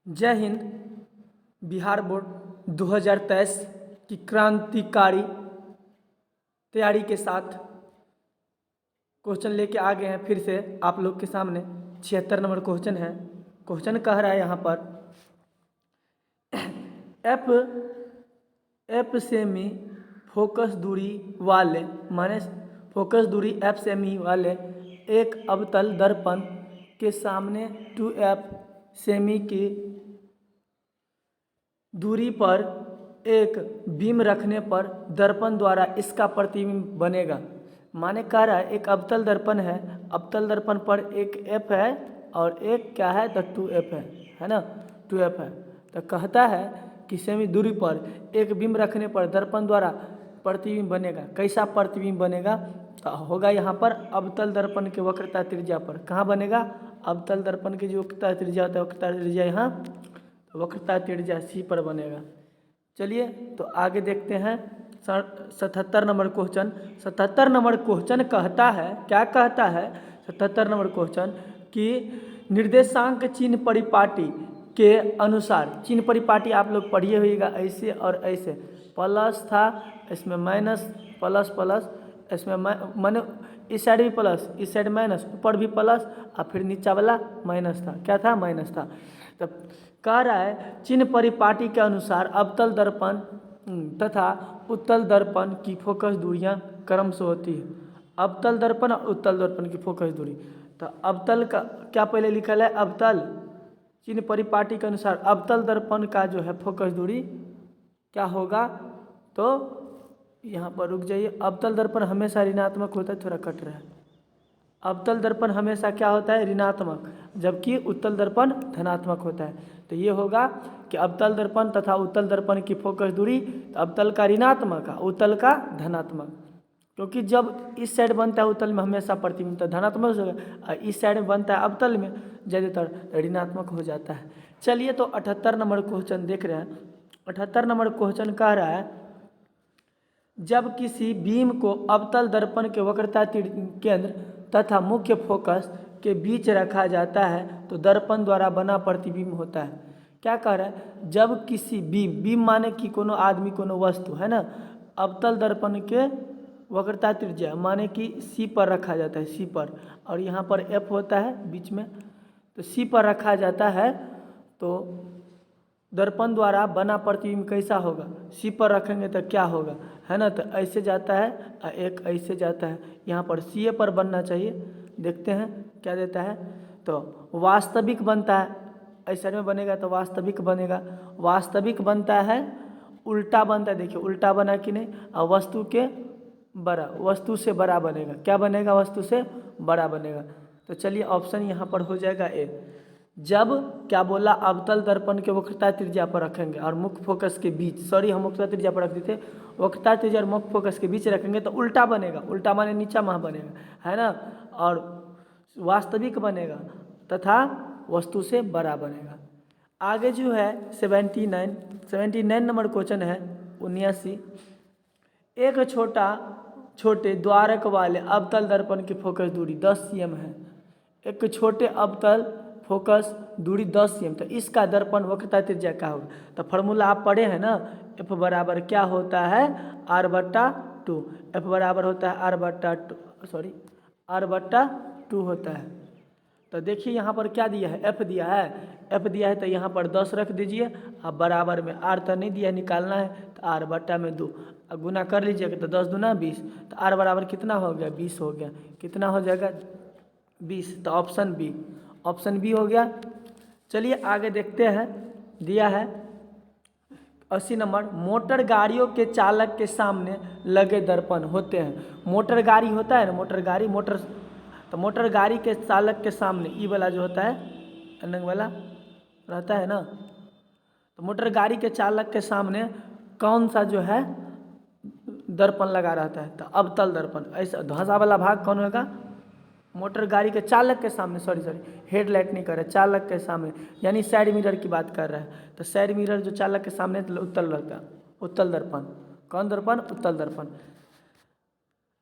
जय हिंद। बिहार बोर्ड 2023 की क्रांतिकारी तैयारी के साथ क्वेश्चन लेके आ गए हैं फिर से आप लोग के सामने। 76 नंबर क्वेश्चन है। क्वेश्चन कह रहा है यहाँ पर एफ सेमी फोकस दूरी वाले माने फोकस दूरी एफ सेमी वाले एक अवतल दर्पण के सामने 2f सेमी की दूरी पर एक बीम रखने पर दर्पण द्वारा इसका प्रतिबिंब बनेगा। माने कह रहा है एक अवतल दर्पण है, अवतल दर्पण पर एक एफ है और एक क्या है तो 2f है ना, 2f है। तो कहता है कि सेमी दूरी पर एक बीम रखने पर दर्पण द्वारा प्रतिबिंब बनेगा। कैसा प्रतिबिंब बनेगा तो होगा यहाँ पर अवतल दर्पण के वक्रता त्रिज्या पर। कहाँ बनेगा? अवतल दर्पण की जो वक्रता त्रिज्या होता है, वक्रता त्रिज्या यहाँ वक्रता त्रिज्या सी पर बनेगा। चलिए तो आगे देखते हैं 77 नंबर क्वेश्चन। 77 नंबर क्वेश्चन कहता है, क्या कहता है 77 नंबर क्वेश्चन कि निर्देशांक चिन्ह परिपाटी के अनुसार, चिन्ह परिपाटी आप लोग पढ़िए होइएगा ऐसे और ऐसे, प्लस था इसमें माइनस, प्लस प्लस इसमें माने इस साइड भी प्लस इस साइड माइनस, ऊपर भी प्लस और फिर नीचा वाला माइनस था। क्या था? माइनस था। तब कह रहा है चिन्ह परिपाटी के अनुसार अवतल दर्पण तथा उत्तल दर्पण की फोकस दूरियां क्रम से होती है। अवतल दर्पण और उत्तल दर्पण की फोकस दूरी। तो अवतल का क्या पहले लिखा है? अवतल। चिन्ह परिपाटी के अनुसार अवतल दर्पण का जो है फोकस दूरी क्या होगा? तो यहाँ पर रुक जाइए। अवतल दर्पण हमेशा ऋणात्मक होता है, थोड़ा कट रहा है। अवतल दर्पण हमेशा क्या होता है? ऋणात्मक, जबकि उत्तल दर्पण धनात्मक होता है। तो ये होगा कि अवतल दर्पण तथा उत्तल दर्पण की फोकस दूरी, तो अवतल का ऋणात्मक उत्तल का धनात्मक, क्योंकि जब इस साइड बनता है उत्तल में हमेशा प्रतिबिंब तो धनात्मक होगा और इस साइड में बनता है अवतल में ज़्यादातर ऋणात्मक हो जाता है। चलिए तो 78 नंबर क्वेश्चन देख रहे हैं। 78 नंबर क्वेश्चन कह रहा है जब किसी बीम को अवतल दर्पण के वक्रता केंद्र तथा मुख्य फोकस के बीच रखा जाता है तो दर्पण द्वारा बना प्रतिबिंब होता है। क्या कह रहा है? जब किसी बीम माने कि कोनो आदमी कोनो वस्तु है ना, अवतल दर्पण के वक्रता त्रिज्या माने कि सी पर रखा जाता है, सी पर, और यहाँ पर एफ होता है बीच में, तो सी पर रखा जाता है तो दर्पण द्वारा बना प्रतिबिंब कैसा होगा? सी पर रखेंगे तो क्या होगा, है ना। तो ऐसे जाता है और एक ऐसे जाता है, यहाँ पर सी ए पर बनना चाहिए। देखते हैं क्या देता है। तो वास्तविक बनता है, ऐसे में बनेगा तो वास्तविक बनेगा। वास्तविक बनता है, उल्टा बनता है, देखिए उल्टा बना कि नहीं, और वस्तु के बड़ा, वस्तु से बड़ा बनेगा। क्या बनेगा? वस्तु से बड़ा बनेगा। तो चलिए ऑप्शन यहाँ पर हो जाएगा ए। जब क्या बोला? अवतल दर्पण के वक्रता त्रिज्या पर रखेंगे और मुख्य फोकस के बीच, सॉरी हम वक्रता त्रिज्या पर रख देते, वक्रता त्रिज्या और मुख्य फोकस के बीच रखेंगे तो उल्टा बनेगा। उल्टा माने नीचा माह बनेगा, है ना, और वास्तविक बनेगा तथा वस्तु से बड़ा बनेगा। आगे जो है 79 नंबर क्वेश्चन है 79। एक छोटे द्वारक वाले अवतल दर्पण की फोकस दूरी 10 cm है। एक छोटे अवतल फोकस दूरी 10 cm, तो इसका दर्पण वक्रता त्रिज्या क्या होगा? तो फार्मूला आप पढ़े हैं ना, एफ बराबर क्या होता है? r/2। एफ बराबर होता है r/2 होता है। तो देखिए यहाँ पर क्या दिया है? एफ दिया है, एफ दिया है तो यहाँ पर 10 रख दीजिए। अब बराबर में आर तो नहीं दिया, निकालना है तो r/2 गुना कर लीजिएगा तो 10 दूना 20, तो r बराबर कितना हो गया? 20 हो गया। कितना हो जाएगा? 20। तो ऑप्शन बी, ऑप्शन बी हो गया। चलिए आगे देखते हैं। दिया है 80 नंबर, मोटर गाड़ियों के चालक के सामने लगे दर्पण होते हैं। मोटर गाड़ी होता है ना, मोटर गाड़ी, तो मोटर गाड़ी के चालक के सामने ई वाला जो होता है अलग वाला रहता है ना, तो मोटर गाड़ी के चालक के सामने कौन सा जो है दर्पण लगा रहता है? तो अवतल दर्पण। ऐसा धंसा वाला भाग कौन होगा? मोटर गाड़ी के चालक के सामने, सॉरी हेडलाइट नहीं कर रहा है, चालक के सामने, यानी साइड मिरर की बात कर रहा है। तो साइड मिरर जो चालक के सामने उत्तल रहता है, उत्तल दर्पण। कौन दर्पण? उत्तल दर्पण।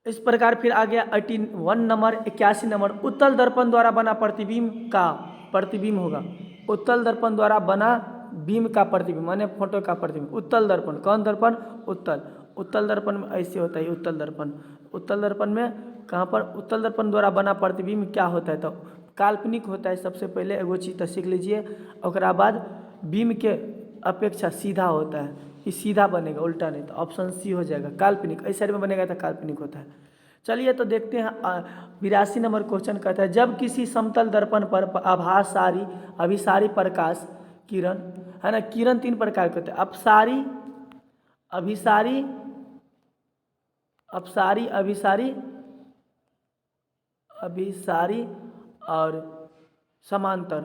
इस प्रकार फिर आ गया 81 नंबर 81 नंबर, उत्तल दर्पण द्वारा बना प्रतिबिंब का प्रतिबिंब होगा। उत्तल दर्पण द्वारा बना बीम का प्रतिबिंब माने फोटो का प्रतिबिंब। उत्तल दर्पण, कौन दर्पण? उत्तल। उत्तल दर्पण में ऐसे होता है उत्तल दर्पण। उत्तल दर्पण में कहाँ पर? उत्तल दर्पण द्वारा बना प्रतिबिंब क्या होता है? तो काल्पनिक होता है। सबसे पहले एगो चीज तो सीख लीजिए। और बाद बीम के अपेक्षा सीधा होता है, कि सीधा बनेगा, उल्टा नहीं। तो ऑप्शन सी हो जाएगा काल्पनिक। इस साइड में बनेगा तो काल्पनिक होता है। चलिए तो देखते हैं 82 नंबर क्वेश्चन कहता है जब किसी समतल दर्पण पर आभासारी अभिसारी प्रकाश किरण, है ना, किरण 3 प्रकार के होते हैं, अपसारी, अभिसारी, अपसारी, अभिसारी, अभिसारी और समांतर,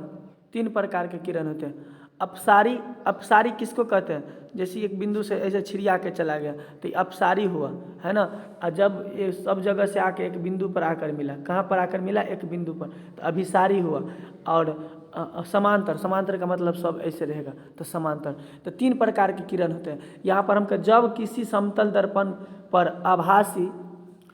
3 प्रकार के किरण होते हैं। अपसारी, अपसारी किसको कहते हैं? जैसे एक बिंदु से ऐसे छिड़िया के चला गया तो ये अपसारी हुआ, है ना। और जब ये सब जगह से आके एक बिंदु पर आकर मिला, कहाँ पर आकर मिला? एक बिंदु पर, तो अभिसारी हुआ। और समांतर, समांतर का मतलब सब ऐसे रहेगा, तो समांतर। तो 3 प्रकार के किरण होते हैं। यहाँ पर हम जब किसी समतल दर्पण पर आभासी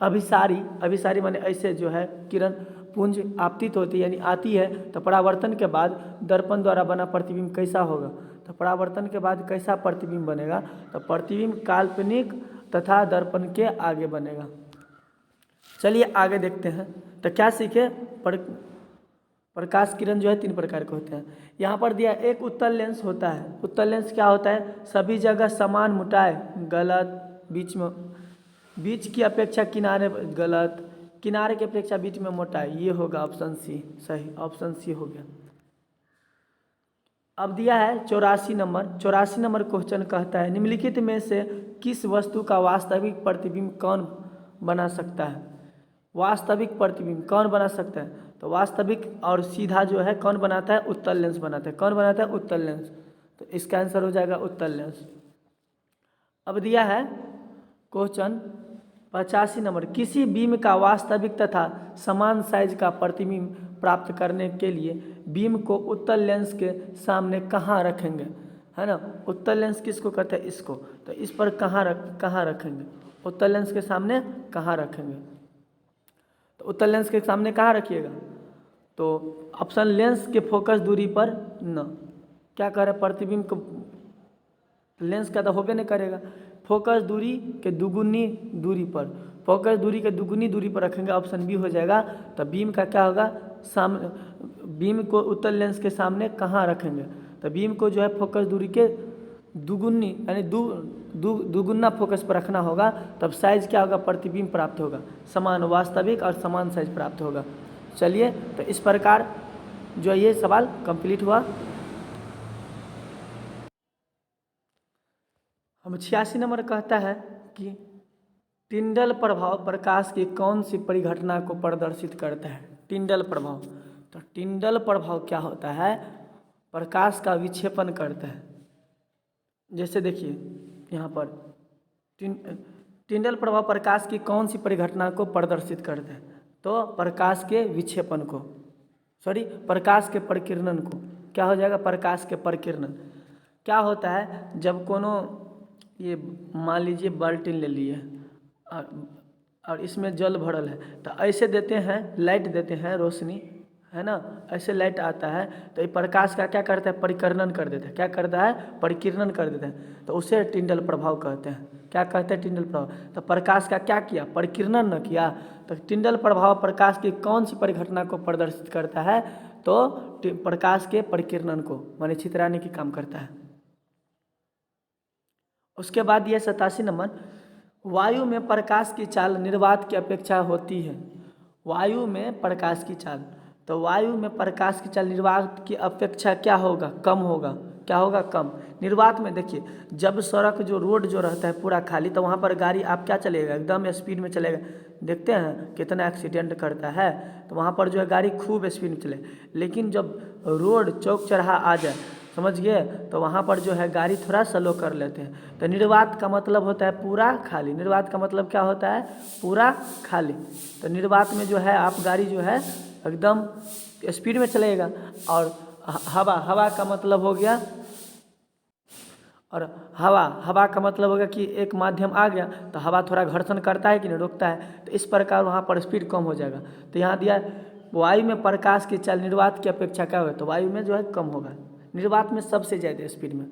अभिसारी, अभिसारी माने ऐसे जो है किरण पुंज आपतित होती है यानी आती है, तो परावर्तन के बाद दर्पण द्वारा बना प्रतिबिंब कैसा होगा? तो परावर्तन के बाद कैसा प्रतिबिंब बनेगा? तो प्रतिबिंब काल्पनिक तथा दर्पण के आगे बनेगा। चलिए आगे देखते हैं। तो क्या सीखे? प्रकाश किरण जो है 3 प्रकार के होते हैं। यहाँ पर दिया एक उत्तल लेंस होता है। उत्तल लेंस क्या होता है? सभी जगह समान मोटाई, गलत। बीच में, बीच की अपेक्षा किनारे, गलत। किनारे की अपेक्षा बीच में मोटाई, ये होगा ऑप्शन सी, सही, ऑप्शन सी हो गया। अब दिया है 84 नंबर। 84 नंबर क्वेश्चन कहता है निम्नलिखित में से किस वस्तु का वास्तविक प्रतिबिंब कौन बना सकता है? वास्तविक प्रतिबिंब कौन बना सकता है? तो वास्तविक और सीधा जो है कौन बनाता है? उत्तल लेंस बनाता है। कौन बनाता है? उत्तल लेंस। तो इसका आंसर हो जाएगा उत्तल लेंस। अब दिया है क्वेश्चन 85 नंबर, किसी बीम का वास्तविक तथा समान साइज का प्रतिबिंब प्राप्त करने के लिए बीम को उत्तल लेंस के सामने कहाँ रखेंगे? है ना, उत्तल लेंस किसको कहते हैं? इसको। तो इस पर कहाँ रखेंगे? उत्तल लेंस के सामने कहाँ रखेंगे? तो उत्तल लेंस के सामने कहाँ रखिएगा? तो ऑप्शन लेंस के फोकस दूरी पर न, क्या कह रहे हैं? प्रतिबिंब को लेंस का तो होबे नहीं करेगा, फोकस दूरी के दुगुनी दूरी पर, फोकस दूरी के दुगुनी दूरी पर रखेंगे, ऑप्शन बी हो जाएगा। तो बीम का क्या होगा? सामने, बीम को उत्तल लेंस के सामने कहाँ रखेंगे? तो बीम को जो है फोकस दूरी के दुगुनी यानी दुगुना फोकस पर रखना होगा, तब साइज क्या होगा? प्रतिबिंब प्राप्त होगा, समान, वास्तविक और समान साइज प्राप्त होगा। चलिए तो इस प्रकार जो ये सवाल कंप्लीट हुआ। हम 86 नंबर कहता है कि टिंडल प्रभाव प्रकाश की कौन सी परिघटना को प्रदर्शित करता है? टिंडल प्रभाव। तो टिंडल प्रभाव क्या होता है? प्रकाश का विक्षेपण करता है। जैसे देखिए यहाँ पर टिंडल प्रभाव प्रकाश की कौन सी परिघटना को प्रदर्शित करता है? तो प्रकाश के विक्षेपण को, सॉरी प्रकाश के प्रकीर्णन को। क्या हो जाएगा? प्रकाश के प्रकीर्णन। क्या होता है? जब कोनो, ये मान लीजिए बाल्टीन ले लिए और इसमें जल भरल है, तो ऐसे देते हैं, लाइट देते हैं, रोशनी, है ना, ऐसे लाइट आता है, तो ये प्रकाश का क्या करता है? परिकर्णन कर देता है। क्या करता है? परिकीर्णन कर देता है। तो उसे टिंडल प्रभाव कहते हैं। क्या कहते हैं? टिंडल प्रभाव। तो प्रकाश का क्या किया? परिकीर्णन न किया। तो टिंडल प्रभाव प्रकाश की कौन सी परिघटना को प्रदर्शित करता है? तो प्रकाश के परिकीर्णन को, माने छितराने की काम करता है। उसके बाद ये 87 नंबर, वायु में प्रकाश की चाल निर्वात की अपेक्षा होती है। वायु में प्रकाश की चाल, तो वायु में प्रकाश की चाल निर्वात की अपेक्षा क्या होगा? कम होगा। क्या होगा? कम। निर्वात में देखिए, जब सड़क जो रोड जो रहता है पूरा खाली, तो वहाँ पर गाड़ी आप क्या चलेगा? एकदम स्पीड में चलेगा। देखते हैं कितना एक्सीडेंट करता है, तो वहाँ पर जो है गाड़ी खूब स्पीड में चले। लेकिन जब रोड चौक चौराहा आ जाए, समझ गए, तो वहाँ पर जो है गाड़ी थोड़ा स्लो कर लेते हैं। तो निर्वात का मतलब होता है पूरा खाली। निर्वात का मतलब क्या होता है? पूरा खाली। तो निर्वात में जो है आप गाड़ी जो है एकदम स्पीड में चलेगा। और हवा का मतलब हो गया, और हवा का मतलब होगा कि एक माध्यम आ गया तो हवा थोड़ा घर्षण करता है कि नहीं? रोकता है। तो इस प्रकार वहाँ पर स्पीड कम हो जाएगा। तो यहाँ दिया वायु में प्रकाश की चाल निर्वात की अपेक्षा क्या होगा, तो वायु में जो है कम होगा, निर्वात में सबसे ज़्यादा स्पीड में।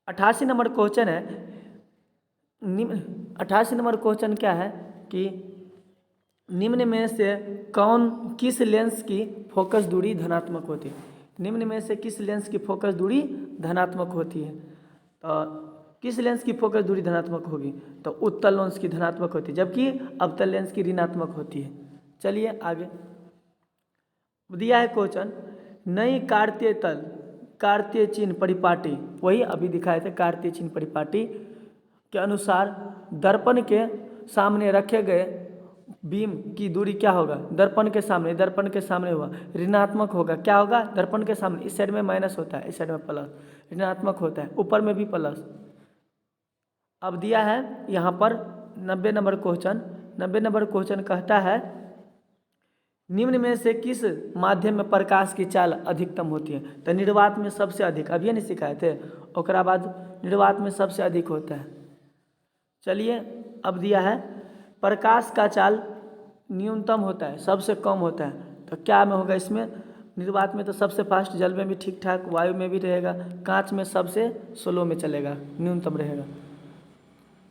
88 नंबर क्वेश्चन है, 88 नंबर क्वेश्चन क्या है कि निम्न में से किस लेंस की फोकस दूरी धनात्मक होती है। निम्न में से किस लेंस की फोकस दूरी धनात्मक होती है, तो किस लेंस की फोकस दूरी धनात्मक होगी, तो उत्तल लेंस की धनात्मक होती है, जबकि अवतल लेंस की ऋणात्मक होती है। चलिए आगे दिया है क्वेश्चन, नई कार्तीय चिन्ह परिपाटी, वही अभी दिखाए थे कार्तीय चिन्ह परिपाटी के अनुसार दर्पण के सामने रखे गए बीम की दूरी क्या होगा, दर्पण के सामने हुआ ऋणात्मक होगा। क्या होगा, दर्पण के सामने इस साइड में माइनस होता है, इस साइड में प्लस, ऋणात्मक होता है, ऊपर में भी प्लस। अब दिया है यहाँ पर 90 नंबर क्वेश्चन कहता है निम्न में से किस माध्यम में प्रकाश की चाल अधिकतम होती है, तो निर्वात में सबसे अधिक, अभी नहीं सिखाए थे, ओकरा बाद निर्वात में सबसे अधिक होता है। चलिए अब दिया है प्रकाश का चाल न्यूनतम होता है, सबसे कम होता है, तो क्या में होगा, इसमें निर्वात में तो सबसे फास्ट, जल में भी ठीक ठाक, वायु में भी रहेगा, कांच में सबसे स्लो में चलेगा, न्यूनतम रहेगा।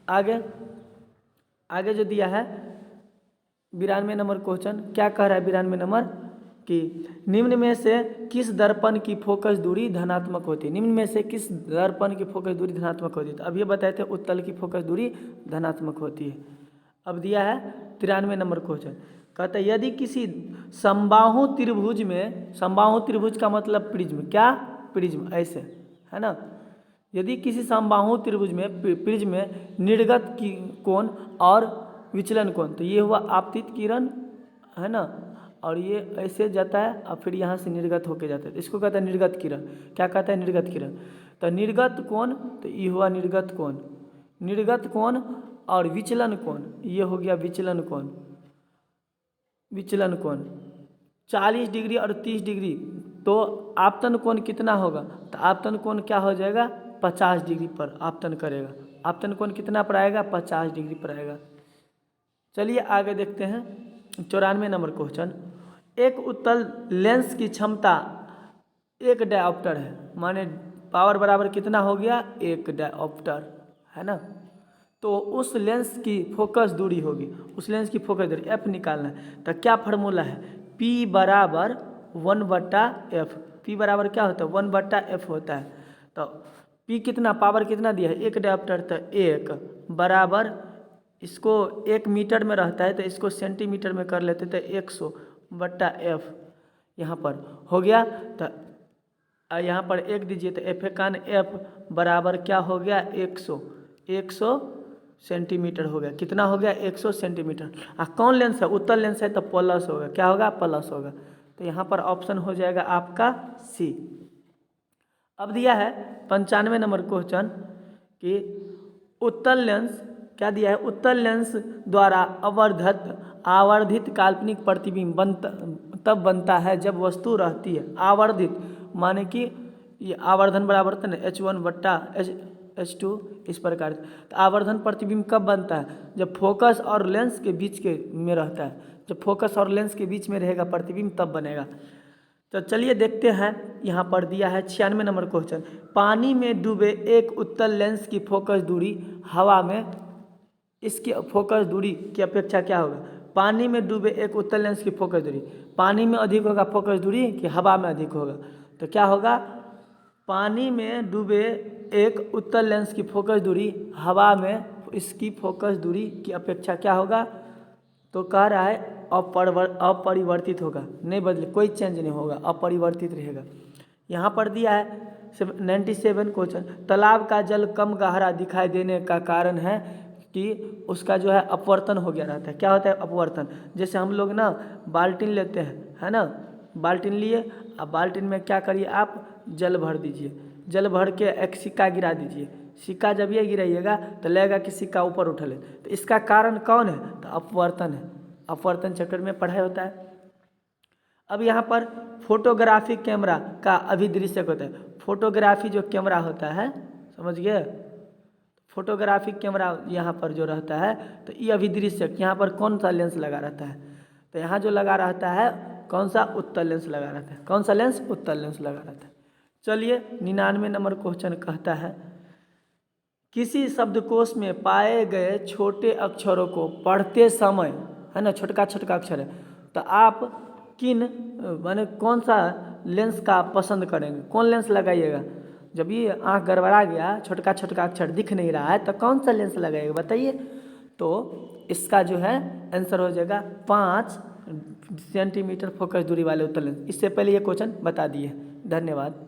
आगे जो दिया है 92 नंबर क्वेश्चन क्या कह रहा है, 92 नंबर कि निम्न में से किस दर्पण की फोकस दूरी धनात्मक होती है, निम्न में से किस दर्पण की फोकस दूरी धनात्मक होती है, तो अब ये बताए थे उत्तल की फोकस दूरी धनात्मक होती है। अब दिया है 93 नंबर क्वेश्चन, कहता है यदि किसी समबाहु त्रिभुज का मतलब प्रिज्म, क्या प्रिज्म ऐसे है ना, यदि किसी समबाहु त्रिभुज में प्रिज्म में निर्गत की कोण और विचलन कोण, तो ये हुआ आपतित किरण है ना, और ये ऐसे जाता है और फिर यहाँ से निर्गत होके जाता है, तो इसको कहता है निर्गत किरण। क्या कहता है, निर्गत किरण। तो निर्गत कोण, तो ये हुआ निर्गत कोण और विचलन कोण, ये हो गया विचलन कोण 40 डिग्री और 30 डिग्री, तो आपतन कोण कितना होगा, तो आपतन कोण क्या हो जाएगा, 50 डिग्री पर आपतन करेगा। आपतन कोण कितना पर आएगा, 50 डिग्री पर आएगा। चलिए आगे देखते हैं 94 नंबर क्वेश्चन, एक उत्तल लेंस की क्षमता 1 डायोप्टर है, माने पावर बराबर कितना हो गया, 1 डायोप्टर है ना, तो उस लेंस की फोकस दूरी होगी, उस लेंस की फोकस दूरी एफ निकालना है, तो क्या फार्मूला है, P बराबर 1/f, P बराबर क्या होता है, 1/f होता है। तो P कितना, पावर कितना दिया है, 1 डायोप्टर, तो 1 बराबर, इसको 1 मीटर में रहता है तो इसको सेंटीमीटर में कर लेते, तो 100/f यहाँ पर हो गया। तो यहाँ पर 1 दीजिए, तो F बराबर क्या हो गया, 100 सेंटीमीटर हो गया। कितना हो गया, 100 सेंटीमीटर। कौन लेंस है, उत्तल लेंस है, तो प्लस होगा, क्या होगा, प्लस होगा। तो यहाँ पर ऑप्शन हो जाएगा आपका सी। अब दिया है 95 नंबर क्वेश्चन कि उत्तल लेंस, क्या दिया है, उत्तल लेंस द्वारा आवर्धित काल्पनिक प्रतिबिंब तब बनता है जब वस्तु रहती है आवर्धित, माने कि ये आवर्धन बराबर था ना H1/H2 इस प्रकार। तो आवर्धन प्रतिबिंब कब बनता है, जब फोकस और लेंस के बीच में रहता है, जब फोकस और लेंस के बीच में रहेगा प्रतिबिंब तब बनेगा। तो चलिए देखते हैं, यहाँ पर दिया है 96 नंबर क्वेश्चन, पानी में डूबे एक उत्तल लेंस की फोकस दूरी हवा में इसकी फोकस दूरी की अपेक्षा क्या होगा। पानी में डूबे एक उत्तल लेंस की फोकस दूरी, पानी में अधिक होगा फोकस दूरी कि हवा में अधिक होगा, तो क्या होगा, पानी में डूबे एक उत्तल लेंस की फोकस दूरी हवा में इसकी फोकस दूरी की अपेक्षा क्या होगा, तो कह रहा है अपरिवर्तित होगा, नहीं बदले, कोई चेंज नहीं होगा, अपरिवर्तित रहेगा। यहाँ पर दिया है 97 क्वेश्चन, तालाब का जल कम गहरा दिखाई देने का कारण है कि उसका जो है अपवर्तन हो गया रहता है। क्या होता है अपवर्तन, जैसे हम लोग ना बाल्टीन लेते हैं है ना, बाल्टीन लिए, अब बाल्टीन में क्या करिए आप, जल भर दीजिए, जल भर के एक सिक्का गिरा दीजिए, सिक्का जब ये गिराइएगा तो लगेगा कि सिक्का ऊपर उठल है, तो इसका कारण कौन है, तो अपवर्तन है। अपवर्तन चक्र में पढ़ाई होता है। अब यहाँ पर फोटोग्राफी कैमरा का अभिदृश्यक होता है, फोटोग्राफी जो कैमरा होता है, समझ गए, फोटोग्राफिक कैमरा यहाँ पर जो रहता है, तो ये अभिदृश्यक यहाँ पर कौन सा लेंस लगा रहता है, तो यहाँ जो लगा रहता है कौन सा, उत्तल लेंस लगा रहता है। कौन सा लेंस, उत्तल लेंस लगा रहता है। चलिए 99 नंबर क्वेश्चन कहता है किसी शब्दकोश में पाए गए छोटे अक्षरों को पढ़ते समय, है ना, छोटका छोटका अक्षर है, तो आप किन माने कौन सा लेंस का पसंद करेंगे, कौन लेंस लगाइएगा। जब ये आँख गड़बड़ा गया, छोटका छोटका अक्षर दिख नहीं रहा है, तो कौन सा लेंस लगाइएगा बताइए। तो इसका जो है आंसर हो जाएगा 5 सेंटीमीटर फोकस दूरी वाले उत्तल लेंस। इससे पहले ये क्वेश्चन बता दिए। धन्यवाद।